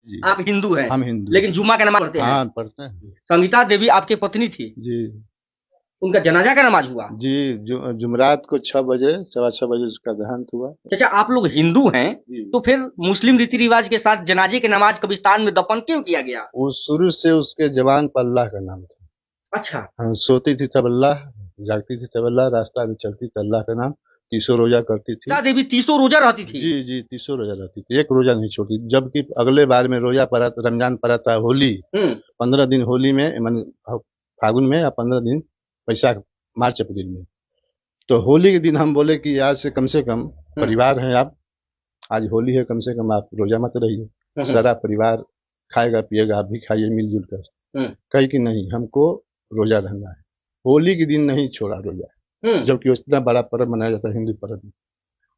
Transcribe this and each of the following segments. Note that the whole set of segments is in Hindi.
जी। आप हिंदू हैं? हम हिंदू। लेकिन जुम्मा का नमाज पढ़ते हैं? हाँ, पढ़ते हैं। संगीता देवी आपकी पत्नी थी? जी। उनका जनाजा का नमाज हुआ? जी, जुमरात को 6 बजे, 6:15 उसका देहांत हुआ। चाचा, आप लोग हिंदू हैं जी। तो फिर मुस्लिम रीति रिवाज के साथ जनाजे की नमाज कब्रिस्तान में दफन क्यों किया गया? वो शुरू से उसके जबान पर अल्लाह का नाम था। अच्छा। हाँ, सोती थी तब अल्लाह, जागती थी तब अल्लाह, रास्ता में चलती तो अल्लाह का नाम, 30 रोजा करती थी। संगीता देवी 30 रोजा रहती थी? जी जी, 30 रोजा रहती थी, एक रोजा नहीं छोड़ती। जबकि अगले बार में रोजा पड़ा, रमजान पड़ा था, होली, 15 दिन होली में, मान फागुन में, या 15 दिन बैसाख, मार्च अप्रैल में। तो होली के दिन हम बोले कि आज से कम परिवार हैं आप, आज होली है, कम से कम आप रोजा मत रहिए, सारा परिवार खाएगा पिएगा, आप भी खाइए मिलजुल कर। कही कि नहीं, हमको रोजा रहना है, होली के दिन नहीं छोड़ा रोजा, जबकि इतना बड़ा पर्व मनाया जाता है हिंदू पर्व में।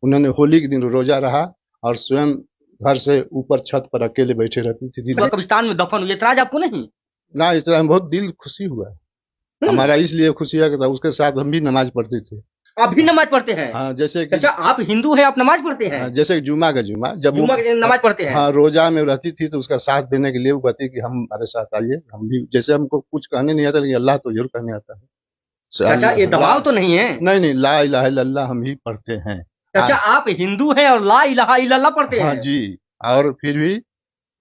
उन्होंने होली के दिन रोजा रहा और स्वयं घर से ऊपर छत पर अकेले बैठे रहती थी। कब्रिस्तान में दफन हुई, इतराज आपको नहीं? ना, इस तरह बहुत दिल खुशी हुआ। हमारा इसलिए खुशी है कि उसके साथ हम भी नमाज पढ़ते थे। आप भी नमाज पढ़ते हैं? हाँ, जैसे कि अच्छा, आप हिंदू हैं, आप नमाज पढ़ते हैं? जैसे कि जुमा का जुमा, जब जुमा के दिन नमाज पढ़ते हैं? हाँ, रोजा में रहती थी तो उसका साथ देने के लिए वो कहती कि हम हमारे साथ आइए, हम भी, जैसे हमको कुछ कहने नहीं आता लेकिन अल्लाह तो जरूर कहने आता है। चाचा, ये दबाव तो नहीं है? नहीं नहीं, ला इलाहा इल्लल्लाह हम ही पढ़ते हैं। चाचा, आप हिंदू हैं और ला इलाहा इल्लल्लाह पढ़ते हैं? हाँ जी। और फिर भी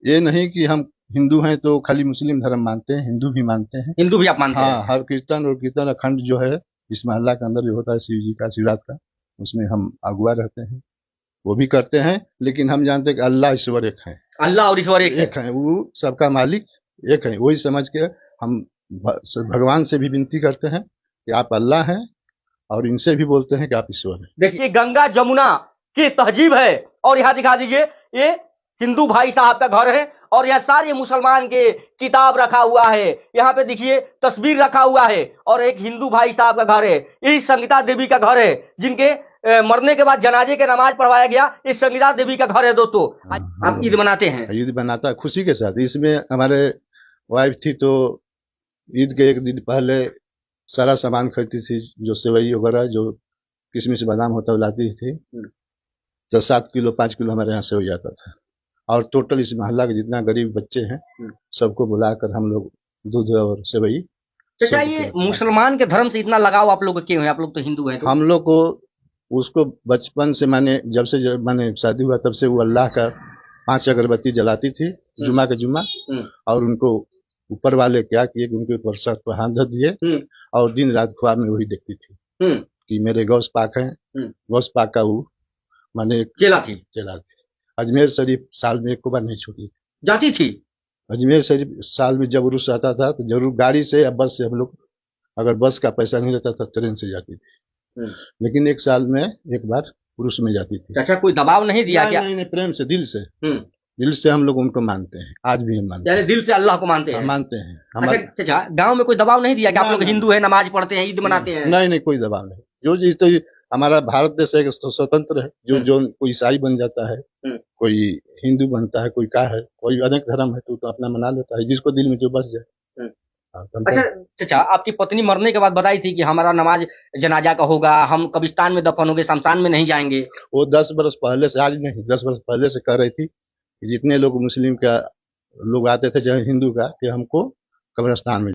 ये नहीं कि हम हिंदू हैं तो खाली मुस्लिम धर्म मानते हैं, हिंदू भी मानते हैं। हिंदू भी आप मानते हैं? हाँ, हर कीर्तन और कीर्तन अखंड जो है इस मोहल्ला के अंदर जो होता है शिव जी का, शिवरात का, उसमें हम अगुआ रहते हैं, वो भी करते हैं। लेकिन हम जानते हैं कि अल्लाह ईश्वर एक है। अल्लाह और ईश्वर एक है, वो सबका मालिक एक है। वही समझ के हम भगवान से भी विनती करते हैं कि आप अल्लाह हैं, और इनसे भी बोलते हैं कि आप ईश्वर हैं। देखिए, गंगा जमुना की तहजीब है, और यहाँ दिखा दीजिए, ये हिंदू भाई साहब का घर है, और यह सारे मुसलमान के किताब रखा हुआ है। यहाँ पे देखिए तस्वीर रखा हुआ है, और एक हिंदू भाई साहब का घर है। यही संगीता देवी का घर है, जिनके मरने के बाद जनाजे के नमाज पढ़वाया गया। इस संगीता देवी का घर है दोस्तों। आप ईद मनाते हैं? ईद मनाता है खुशी के साथ। इसमें हमारे वाइफ थी तो ईद के एक दिन पहले सारा सामान खरीदती थी, जो सेवई वगैरह, जो किशमिश बादाम होता है, लाती थी। 7 किलो 5 किलो हमारे यहाँ से हो जाता था। और टोटल इस मोहल्ला के जितना गरीब बच्चे हैं सबको बुलाकर हम लोग दूध और सेवई। चाचा, ये मुसलमान के धर्म से इतना लगाव आप लोग को क्यों है? आप लोग तो हिंदू हैं। तो हम लोग को उसको बचपन से, माने जब से माने शादी हुआ तब से वो अल्लाह का 5 अगरबत्ती जलाती थी जुमा के जुमा, और उनको ऊपर वाले क्या किए कि उनके ऊपर सर पर हाथ धर दिए, और दिन रात ख्वाब में वही देखती थी कि मेरे गौस पाक हैं। गौस पाक का वो माने चला थी। अजमेर शरीफ साल में 1 बार नहीं छूटी जाती थी। अजमेर शरीफ साल में जब उर्स आता था तो जरूर गाड़ी से या बस से हम लोग, अगर बस का पैसा नहीं रहता था ट्रेन से जाती थी। लेकिन एक साल में एक बार उर्स में जाती थी। अच्छा, कोई दबाव नहीं दिया क्या? नहीं, प्रेम से, दिल से हम लोग उनको मानते हैं, आज भी हम मानते हैं। दिल से अल्लाह को मानते हैं? मानते हैं। अच्छा चाचा, गांव में कोई दबाव नहीं दिया कि आप लोग हिंदू हैं, नमाज पढ़ते हैं, ईद मनाते हैं? नहीं, कोई दबाव नहीं। जो चीज तो हमारा भारत देश है तो स्वतंत्र है। जो कोई ईसाई बन जाता है, कोई हिंदू बनता है, कोई क्या है, कोई अनेक धर्म है, तो अपना मना लेता है, जिसको दिल में जो बस जाए। अच्छा चाचा, आपकी पत्नी मरने के बाद बताई थी कि हमारा नमाज जनाजा का होगा, हम कब्रिस्तान में दफन होंगे, शमशान में नहीं जाएंगे। वो 10 बरस पहले से, आज नहीं, 10 बरस पहले से कह रही थी कि जितने लोग मुस्लिम का लोग आते थे, चाहे हिंदू का, कि हमको कब्रिस्तान में।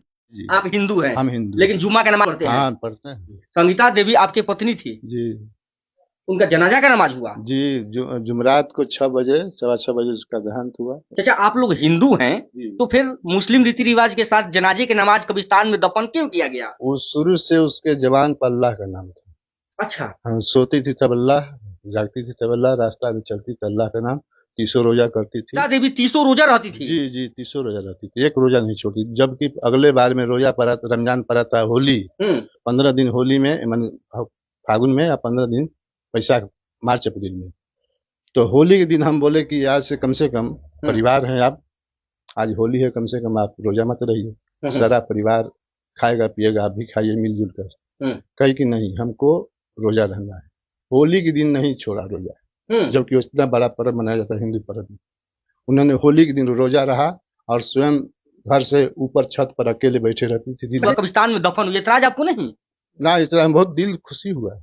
आप हिंदू हैं? हम हिंदू। लेकिन जुम्मा का नमाज पढ़ते हैं? हाँ, पढ़ते हैं। संगीता देवी आपकी पत्नी थी? जी। उनका जनाजा का नमाज हुआ? जी, जुमरात को 6 बजे, 6:15 उसका देहांत हुआ। चाचा, आप लोग हिंदू हैं तो फिर मुस्लिम रीति रिवाज के साथ जनाजे के नमाज कब्रिस्तान में दफन क्यों किया गया? वो शुरू से उसके जबान पर अल्लाह का नाम था। अच्छा। हाँ, सोती थी तब अल्लाह, जागती थी तब अल्लाह, रास्ता में चलती तो अल्लाह का नाम, 30 रोजा करती थी। देवी 30 रोजा रहती थी? जी जी, 30 रोजा रहती थी, एक रोजा नहीं छोड़ती। जबकि अगले बार में रोजा पड़ा, रमजान पड़ा था, होली, 15 दिन होली में, फागुन में, या 15 दिन बैसाख, मार्च अप्रैल में। तो होली के दिन हम बोले कि आज से कम परिवार हैं आप, आज होली है, कम से कम आप रोजा मत रहिए, सारा परिवार खाएगा पिएगा, आप भी खाइए मिलजुल कर। कही कि नहीं, हमको रोजा रहना है, होली के दिन नहीं छोड़ा रोजा, जबकि इतना बड़ा पर्व मनाया जाता है हिंदू पर्व में। उन्होंने होली के दिन रोजा रहा और स्वयं घर से ऊपर छत पर अकेले बैठे रहती थी। कब्रिस्तान में दफन हुई, इतराज आपको नहीं? ना, इस तरह बहुत दिल खुशी हुआ।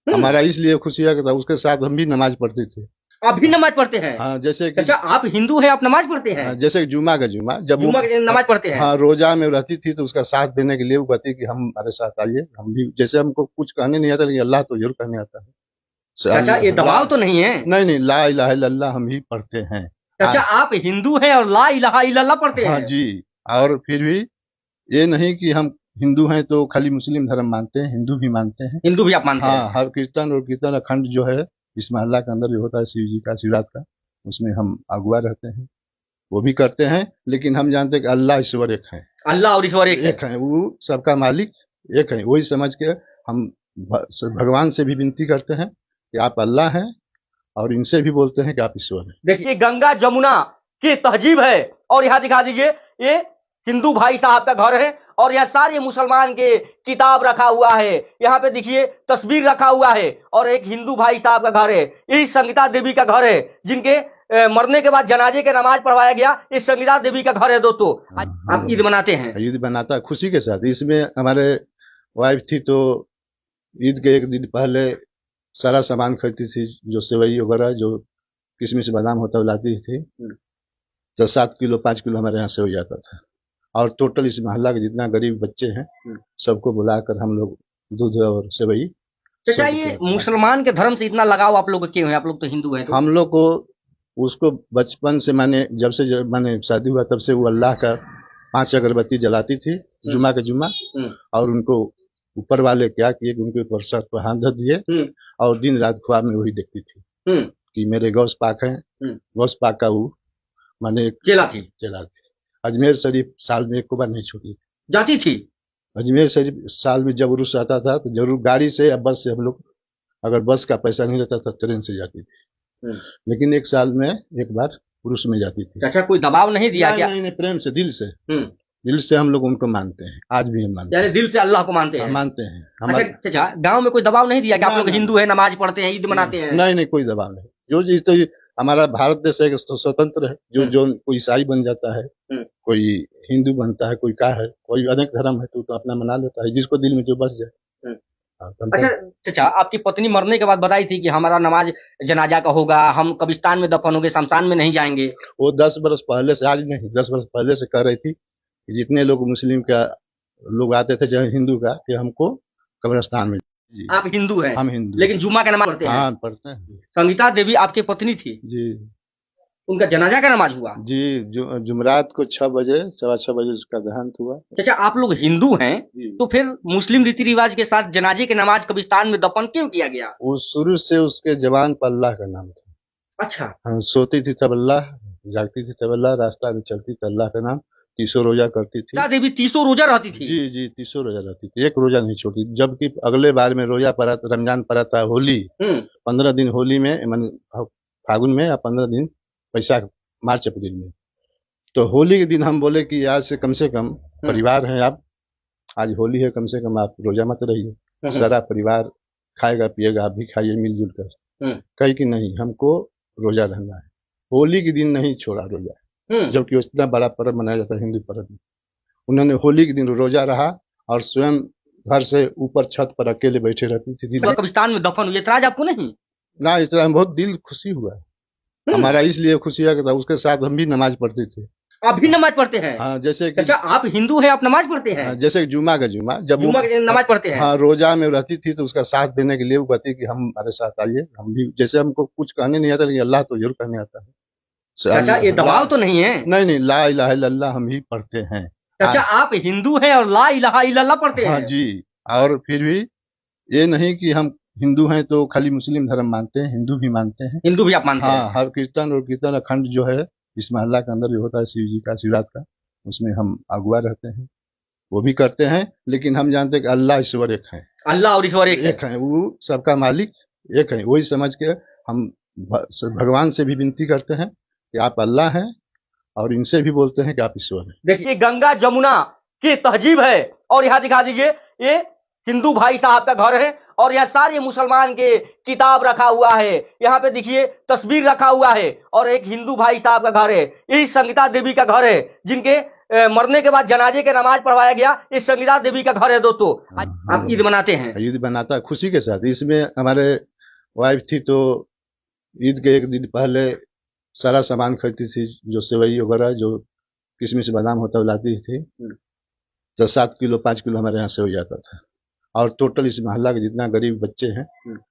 हमारा इसलिए खुशी है कि उसके साथ हम भी नमाज पढ़ते थे। आप भी नमाज पढ़ते हैं? हाँ, जैसे कि अच्छा, आप हिंदू हैं, आप नमाज पढ़ते हैं? जैसे कि जुमा का जुमा, जब जुमा के दिन नमाज पढ़ते हैं? हाँ, रोजा में रहती थी तो उसका साथ देने के लिए वो कहती कि हम हमारे साथ आइए, हम भी, जैसे हमको कुछ कहने नहीं आता लेकिन अल्लाह तो जरूर कहने आता है। चाचा, ये दबाव तो नहीं है? नहीं नहीं, ला इलाहा इल्लल्लाह हम ही पढ़ते हैं। चाचा, आप हिंदू हैं और ला इलाहा इल्लल्लाह पढ़ते हाँ हैं? जी। और फिर भी ये नहीं कि हम हिंदू हैं तो खाली मुस्लिम धर्म मानते हैं, हिंदू भी मानते हैं। हिंदू भी आप मानते हैं? हाँ, हर कीर्तन और कीर्तन अखंड जो है इस महल्ला के अंदर जो होता है शिव जी का, शिवरात का, उसमें हम अगुआ रहते हैं, वो भी करते हैं। लेकिन हम जानते हैं कि अल्लाह ईश्वर एक है। अल्लाह और ईश्वर एक है, वो सबका मालिक एक है। वही समझ के हम भगवान से भी विनती करते हैं कि आप अल्लाह हैं, और इनसे भी बोलते हैं कि आप ईश्वर हैं। देखिए, गंगा जमुना की तहजीब है। और यहाँ दिखा दीजिए, ये हिंदू भाई साहब का घर है और यहाँ सारे मुसलमान के किताब रखा हुआ है। यहाँ पे देखिए तस्वीर रखा हुआ है और एक हिंदू भाई साहब का घर है। यही संगीता देवी का घर है, जिनके मरने के बाद जनाजे के नमाज पढ़वाया गया। इस संगीता देवी का घर है दोस्तों। आप ईद मनाते हैं? ईद मनाता है खुशी के साथ। इसमें हमारे वाइफ थी तो ईद के एक दिन पहले सारा सामान खरीदती थी, जो सेवई वगैरह, जो किशमिश बादाम होता है लाती थी। 7 किलो 5 किलो हमारे यहाँ से हो जाता था। और टोटल इस मोहल्ला के जितना गरीब बच्चे हैं सबको बुलाकर हम लोग दूध और सेवई। चाचा, ये मुसलमान के धर्म से इतना लगाव आप लोग क्यों है? आप लोग तो हिंदू हैं। तो हम लोग को उसको बचपन से, माने जब से माने शादी हुआ तब से वो अल्लाह का 5 अगरबत्ती जलाती थी जुमा के जुमा। और उनको ऊपर वाले क्या किए कि उनके ऊपर सर पर हाथ धर दिए और दिन रात ख्वाब में वही देखती थी कि मेरे गौस पाक हैं। गौस पाक का वो माने चला थी। अजमेर शरीफ साल में 1 बार नहीं छूटी जाती थी। अजमेर शरीफ साल में जब उर्स आता था तो जरूर गाड़ी से या बस से हम लोग, अगर बस का पैसा नहीं रहता तो ट्रेन से जाती थी। लेकिन 1 साल में 1 बार उर्स में जाती थी। अच्छा, कोई दबाव नहीं दिया क्या? नहीं, प्रेम से, दिल से हम लोग उनको मानते हैं, आज भी हम मानते हैं। दिल से अल्लाह को मानते हैं? मानते हैं। अच्छा चाचा, गांव में कोई दबाव नहीं दिया कि आप लोग हिंदू हैं, नमाज पढ़ते हैं, ईद मनाते हैं? नहीं, कोई दबाव नहीं। जो चीज तो हमारा भारत देश है स्वतंत्र है। जो कोई ईसाई बन जाता है, कोई हिंदू बनता है, कोई क्या है, कोई अनेक धर्म है तो अपना मना लेता है, जिसको दिल में जो बस जाए। अच्छा चाचा, आपकी पत्नी मरने के बाद बताई थी कि हमारा नमाज जनाजा का होगा, हम कब्रिस्तान में दफन होंगे, शमशान में नहीं जाएंगे। वो 10 बरस पहले से, आज नहीं 10 बरस पहले से कह रही थी कि जितने लोग मुस्लिम का लोग आते थे चाहे हिंदू का, कि हमको कब्रिस्तान में। आप हिंदू हैं? हम हिंदू। लेकिन जुम्मा का नमाज पढ़ते हैं? हाँ, पढ़ते हैं। संगीता देवी आपकी पत्नी थी जी। उनका जनाजा का नमाज हुआ? जी, जुमरात को 6 बजे 6:15 बजे उसका देहांत हुआ। चाचा, आप लोग हिंदू हैं तो फिर मुस्लिम रीति रिवाज के साथ जनाजे के नमाज कब्रिस्तान में दफन क्यों किया गया? वो शुरू से उसके जवान पर अल्लाह का नाम था। अच्छा। हाँ, सोती थी तब अल्लाह, जागती थी तब अल्लाह, रास्ता में चलती तो अल्लाह का नाम। 30 रोजा करती थी। देवी 30 रोजा रहती थी? जी 30 रोजा रहती थी, 1 रोजा नहीं छोड़ती। जबकि अगले बार में रोजा पड़ा, रमजान पड़ा था, होली 15 दिन होली में, फागुन में, या 15 दिन वैशाख मार्च अप्रैल में। तो होली के दिन हम बोले कि आज से कम परिवार है आप, आज होली है, कम से कम आप रोजा मत रहिए, सारा परिवार खाएगा पिएगा, आप भी खाइए मिलजुल कर। कही कि नहीं, हमको रोजा रहना है। होली के दिन नहीं छोड़ा रोजा, जबकि इतना बड़ा पर्व मनाया जाता है हिंदू पर्व में। उन्होंने होली के दिन रोजा रहा और स्वयं घर से ऊपर छत पर अकेले बैठे रहती थी। कब्रिस्तान में दफन हुए, इतराज आपको नहीं? ना, इस तरह बहुत दिल खुशी हुआ हमारा, इसलिए खुशी है कि उसके साथ हम भी नमाज पढ़ते थे। आप भी नमाज पढ़ते हैं? हाँ, जैसे कि अच्छा, आप हिंदू हैं, आप नमाज पढ़ते हैं? जैसे कि जुमा का जुमा, जब जुमा के दिन नमाज पढ़ते हैं? हाँ, रोजा में रहती थी तो उसका साथ देने के लिए वो कहती कि हम हमारे साथ आइए, हम भी, जैसे हमको कुछ कहने नहीं आता लेकिन अल्लाह तो जरूर कहने आता है। चाचा, ये दबाव तो नहीं है? नहीं, ला इलाहा इल्लल्लाह हम ही पढ़ते हैं। चाचा, आप हिंदू हैं और ला इलाहा इल्लल्लाह पढ़ते हैं? हाँ जी। और फिर भी ये नहीं कि हम हिंदू हैं तो खाली मुस्लिम धर्म मानते हैं, हिंदू भी मानते हैं। हिंदू भी आप मानते हैं? हाँ, हर कीर्तन और कीर्तन अखंड जो है इस महल्ला के अंदर जो होता है शिव जी का, शिवरात का, उसमें हम अगुआ रहते हैं, वो भी करते हैं। लेकिन हम जानते हैं कि अल्लाह ईश्वर एक है। अल्लाह और ईश्वर एक है, वो सबका मालिक एक है। वही समझ के हम भगवान से भी विनती करते हैं कि आप अल्लाह हैं, और इनसे भी बोलते हैं कि आप ईश्वर हैं। देखिए, गंगा जमुना की तहजीब है। और यहाँ दिखा दीजिए, ये हिंदू भाई साहब का घर है और यहाँ सारे मुसलमान के किताब रखा हुआ है। यहाँ पे देखिए तस्वीर रखा हुआ है और एक हिंदू भाई साहब का घर है। यही संगीता देवी का घर है, जिनके मरने के बाद जनाजे के नमाज पढ़वाया गया। इस संगीता देवी का घर है दोस्तों। आप ईद मनाते हैं? ईद मनाता है खुशी के साथ। इसमें हमारे वाइफ थी तो ईद के एक दिन पहले सारा सामान खरीदती थी, जो सेवई वगैरह, जो किशमिश बादाम होता है, वो लाती थी। 7 किलो 5 किलो हमारे यहाँ से हो जाता था। और टोटल इस मोहल्ला के जितना गरीब बच्चे हैं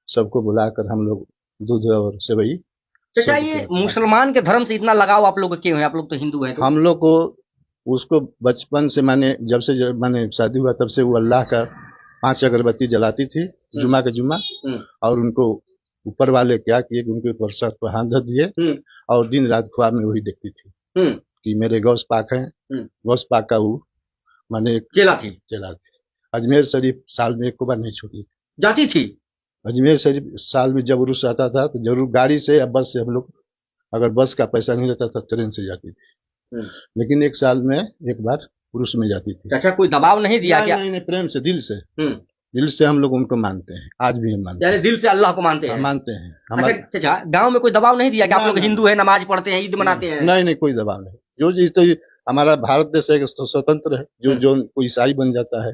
सबको बुलाकर हम लोग दूध और सेवई चाचा, ये मुसलमान के धर्म से इतना लगाव आप लोग को क्यों है? आप लोग तो हिंदू हैं। तो हम लोग को उसको बचपन से, माने जब मैंने शादी हुआ तब से वो अल्लाह का 5 अगरबत्ती जलाती थी जुमा के जुमा, और उनको ऊपर वाले क्या किए कि उनके ऊपर सर पर हाथ धर दिए और दिन रात ख्वाब में वही देखती थी कि मेरे गौस पाक हैं। गौस पाक का वो माने चेला थी। अजमेर शरीफ साल में 1 बार नहीं छूटी जाती थी। अजमेर शरीफ साल में जब उर्स आता था तो जरूर गाड़ी से या बस से हम लोग, अगर बस का पैसा नहीं रहता तो ट्रेन से जाती थी, लेकिन 1 साल में 1 बार उर्स में जाती थी। चाचा, कोई दबाव नहीं दिया क्या? नहीं, प्रेम से, दिल से हम लोग उनको मानते हैं, आज भी हम मानते हैं। दिल से अल्लाह को मानते हैं? मानते हैं। अच्छा चाचा, गांव में कोई दबाव नहीं दिया कि आप लोग हिंदू है, नमाज पढ़ते हैं, ईद मनाते हैं? नहीं, कोई दबाव नहीं। जो चीज तो हमारा भारत देश एक स्वतंत्र है, जो कोई ईसाई बन जाता है,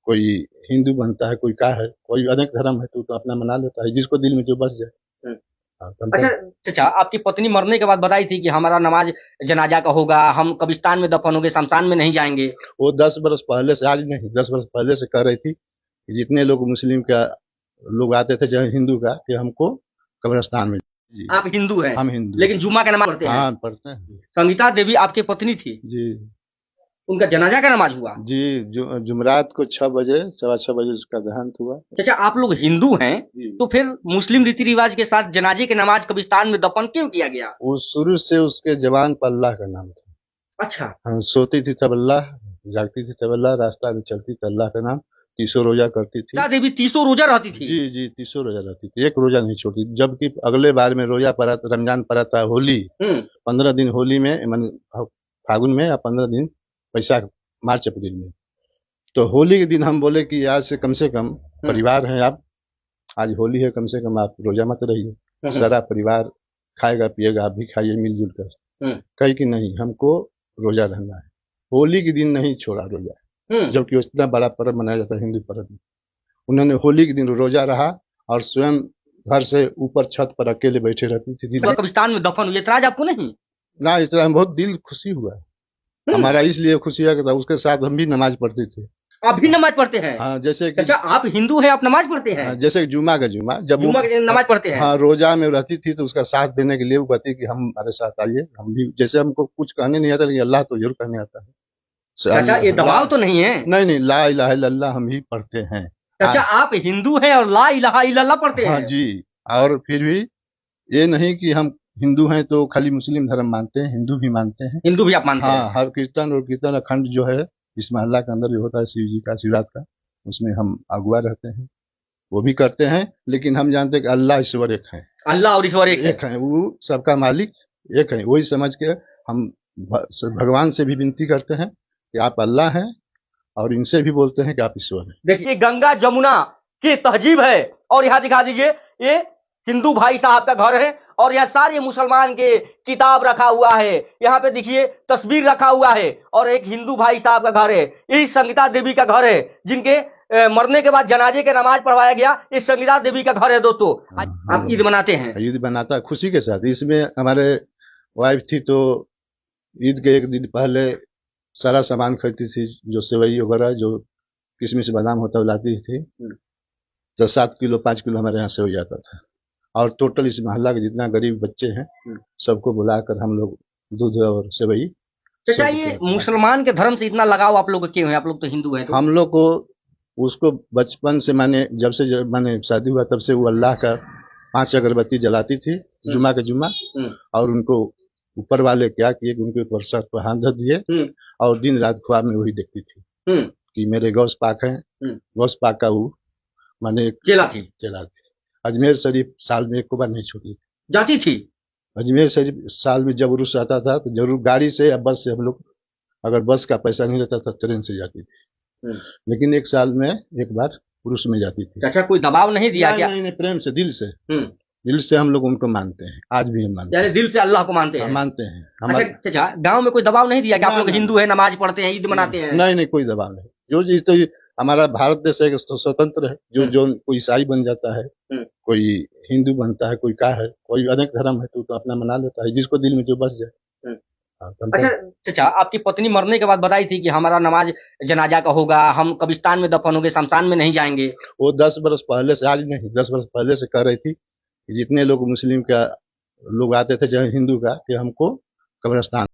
कोई हिंदू बनता है, कोई क्या है, कोई अनेक धर्म है, तो अपना मना लेता है, जिसको दिल में जो बस जाए। अच्छा चाचा, आपकी पत्नी मरने के बाद बताई थी कि हमारा नमाज जनाजा का होगा, हम कब्रिस्तान में दफन होंगे, शमशान में नहीं जाएंगे। वो 10 बरस पहले से, आज नहीं, 10 बरस पहले से कह रही थी कि जितने लोग मुस्लिम का लोग आते थे, चाहे हिंदू का, कि हमको कब्रिस्तान में। जी। आप हिंदू हैं? हम हिंदू, लेकिन जुम्मा का नमाज पढ़ते हैं? हाँ, पढ़ते हैं। संगीता देवी आपकी पत्नी थी जी, उनका जनाजा का नमाज हुआ? जी, जुमरात को 6 बजे, 6:15 उसका देहांत हुआ। चाचा, आप लोग हिंदू हैं तो फिर मुस्लिम रीति रिवाज के साथ जनाजे के नमाज कब्रिस्तान में दफन क्यों किया गया? वो शुरू से उसके जवान पर अल्लाह का नाम था। अच्छा। हाँ, सोती थी तब अल्लाह, जागती थी तब अल्लाह, रास्ता में चलती तो अल्लाह का नाम, 30 रोजा करती थी। देवी 30 रोजा रहती थी? जी, 30 रोजा रहती थी, 1 रोजा नहीं छोड़ती। जबकि अगले बार में रोजा पड़ा, रमजान पड़ा था, होली 15 दिन होली में, फागुन में, या 15 दिन बैसाख मार्च अप्रैल में। तो होली के दिन हम बोले कि आज से कम परिवार है आप, आज होली है, कम से कम आप रोजा मत रहिए, सारा परिवार खाएगा पिएगा, आप भी खाइए मिलजुल कर। कही कि नहीं, हमको रोजा रहना है। होली के दिन नहीं छोड़ा रोजा, जबकि इतना बड़ा पर्व मनाया जाता है हिंदू पर्व में। उन्होंने होली के दिन रोजा रहा और स्वयं घर से ऊपर छत पर अकेले बैठे रहती थी। कब्रिस्तान में दफन हुई, इतराज आपको नहीं? ना, इस तरह बहुत दिल खुशी हुआ हमारा, इसलिए खुशी है कि उसके साथ हम भी नमाज पढ़ते थे। आप भी नमाज पढ़ते हैं? हाँ, जैसे कि अच्छा, आप हिंदू हैं, आप नमाज पढ़ते हैं? हाँ, जैसे जुमा का जुमा, जब जुमा के दिन नमाज पढ़ते हैं? हाँ, रोजा में रहती थी तो उसका साथ देने के लिए वो कहती कि हम हमारे साथ आइए, हम भी, जैसे हमको कुछ कहने नहीं आता लेकिन अल्लाह तो जरूर कहने आता है। अच्छा, ये दबाव तो नहीं है? नहीं, ला इलाहा इल्लल्लाह हम ही पढ़ते हैं। अच्छा, आप हिंदू हैं और ला इलाहा इल्लल्लाह पढ़ते हैं? हाँ जी, और फिर भी ये नहीं कि हम हिंदू हैं तो खाली मुस्लिम धर्म मानते हैं, हिंदू भी मानते हैं। हिंदू भी आप मानते हैं? हाँ, हर कीर्तन अखंड जो है इस मोहल्ला के अंदर जो होता है शिव जी का, शिवरात का, उसमें हम अगुआ रहते हैं, वो भी करते हैं। लेकिन हम जानते हैं कि अल्लाह ईश्वर एक है, अल्लाह और ईश्वर एक है, वो सबका मालिक एक है। वही समझ के हम भगवान से भी विनती करते हैं कि आप अल्लाह हैं, और इनसे भी बोलते हैं कि आप ईश्वर हैं। देखिए, गंगा जमुना की तहजीब है, और यहाँ दिखा दीजिए, ये हिंदू भाई साहब का घर है, और यह सारे मुसलमान के किताब रखा हुआ है। यहाँ पे देखिए तस्वीर रखा हुआ है, और एक हिंदू भाई साहब का घर है। यही संगीता देवी का घर है, जिनके मरने के बाद जनाजे के नमाज पढ़वाया गया। इस संगीता देवी का घर है दोस्तों। आप ईद मनाते हैं? ईद मनाता है खुशी के साथ। इसमें हमारे वाइफ थी तो ईद के एक दिन पहले सारा सामान खरीदती थी, जो सेवई वगैरह, जो किशमिश बादाम होता है, लाती थी। 7 किलो 5 किलो हमारे यहाँ से हो जाता था। और टोटल इस मोहल्ला के जितना गरीब बच्चे हैं सबको बुलाकर हम लोग दूध और सेवई। चाचा, ये मुसलमान के धर्म से इतना लगाव आप लोग को क्यों है? आप लोग तो हिंदू हैं। तो हम लोग को उसको बचपन से, मैंने शादी हुआ तब से वो अल्लाह का 5 अगरबत्ती जलाती थी जुमा के जुमा, और उनको ऊपर वाले क्या किए कि उनके ऊपर सर पर हाथ धर दिए और दिन रात ख्वाब में वही देखती थी कि मेरे गौस पाक हैं। गौस पाक का वो माने चेला थी। अजमेर शरीफ साल में 1 बार नहीं छूटी जाती थी। अजमेर शरीफ साल में जब उर्स आता था तो जरूर गाड़ी से या बस से हम लोग, अगर बस का पैसा नहीं रहता तो ट्रेन से जाती थी, लेकिन 1 साल में 1 बार उर्स में जाती थी। अच्छा, कोई दबाव नहीं दिया क्या? नहीं, प्रेम से, दिल से हम लोग उनको मानते हैं, आज भी हम मानते हैं। दिल से अल्लाह को मानते हैं? मानते हैं। अच्छा चाचा, गांव में कोई दबाव नहीं दिया कि आप लोग हिंदू हैं, नमाज पढ़ते हैं, ईद मनाते हैं? नहीं, कोई दबाव नहीं। जो चीज तो हमारा भारत देश एक स्वतंत्र है, जो जो कोई ईसाई बन जाता है, कोई हिंदू बनता है, कोई क्या है, कोई अनेक धर्म है, तो अपना मना लेता है, जिसको दिल में जो बस जाए। हाँ, अच्छा चाचा, आपकी पत्नी मरने के बाद बताई थी कि हमारा नमाज जनाजा का होगा, हम कब्रिस्तान में दफन होंगे, शमशान में नहीं जाएंगे। वो 10 बरस पहले से, आज नहीं 10 बरस पहले से कह रही थी कि जितने लोग मुस्लिम का लोग आते थे, चाहे हिंदू का, कि हमको कब्रिस्तान